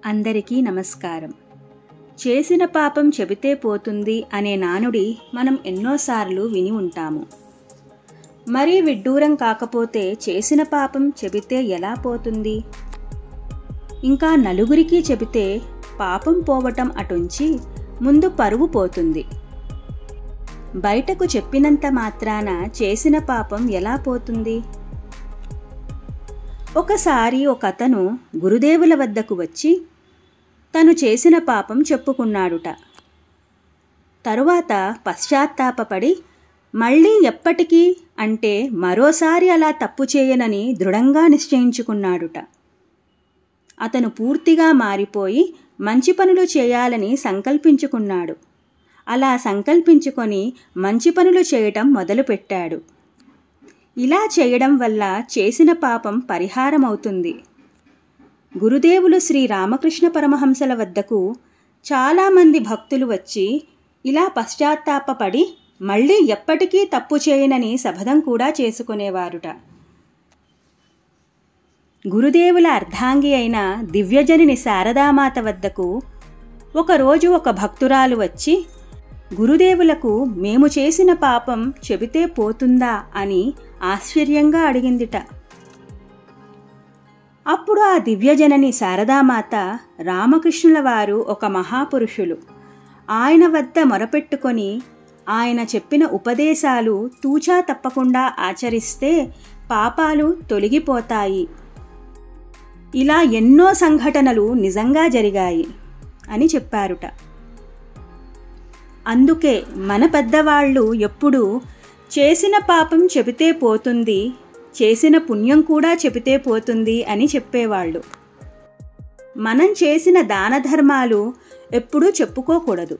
అందరికీ నమస్కారం. చేసిన పాపం చెబితే పోతుంది అనే నానుడి మనం ఎన్నోసార్లు విని ఉంటాము. మరీ విడ్డూరం కాకపోతే చేసిన పాపం చెబితే ఎలా పోతుంది? ఇంకా నలుగురికి చెబితే పాపం పోవటం అటుంచి ముందు పరువు పోతుంది. బయటకు చెప్పినంత మాత్రాన చేసిన పాపం ఎలా పోతుంది? ఒకసారి ఒకతను గురుదేవుల వద్దకు వచ్చి తను చేసిన పాపం చెప్పుకున్నాడుట. తరువాత పశ్చాత్తాపపడి మళ్ళీ ఎప్పటికీ అంటే మరోసారి అలా తప్పు చేయనని దృఢంగా నిశ్చయించుకున్నాడుట. అతను పూర్తిగా మారిపోయి మంచి పనులు చేయాలని సంకల్పించుకున్నాడు. అలా సంకల్పించుకొని మంచి పనులు చేయటం మొదలుపెట్టాడు. ఇలా చేయడం వల్ల చేసిన పాపం పరిహారమవుతుంది. గురుదేవులు శ్రీ రామకృష్ణ పరమహంసల వద్దకు చాలామంది భక్తులు వచ్చి ఇలా పశ్చాత్తాపపడి మళ్ళీ ఎప్పటికీ తప్పు చేయనని శపథం కూడా చేసుకునేవారుట. గురుదేవుల అర్ధాంగి అయిన దివ్యజనని శారదామాత వద్దకు ఒకరోజు ఒక భక్తురాలు వచ్చి గురుదేవులకు మేము చేసిన పాపం చెబితే పోతుందా అని ఆశ్చర్యంగా అడిగిందిట. అప్పుడు ఆ దివ్యజనని శారదామాత రామకృష్ణుల వారు ఒక మహాపురుషులు, ఆయన వద్ద మొరపెట్టుకొని ఆయన చెప్పిన ఉపదేశాలు తూచా తప్పకుండా ఆచరిస్తే పాపాలు తొలగిపోతాయి, ఇలా ఎన్నో సంఘటనలు నిజంగా జరిగాయి అని చెప్పారుట. అందుకే మన పెద్దవాళ్ళు ఎప్పుడూ చేసిన పాపం చెబితే పోతుంది, చేసిన పుణ్యం కూడా చెబితే పోతుంది అని చెప్పేవాళ్ళు. మనం చేసిన దాన ధర్మాలు ఎప్పుడూ చెప్పుకోకూడదు.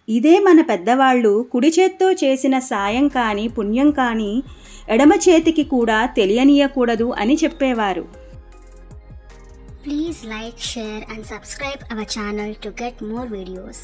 ఇదే మన పెద్దవాళ్ళు కుడి చేత్తో చేసిన సాయం కానీ పుణ్యం కానీ ఎడమ చేతికి కూడా తెలియనీయకూడదు అని చెప్పేవారు. Please like, share and subscribe our channel to get more videos.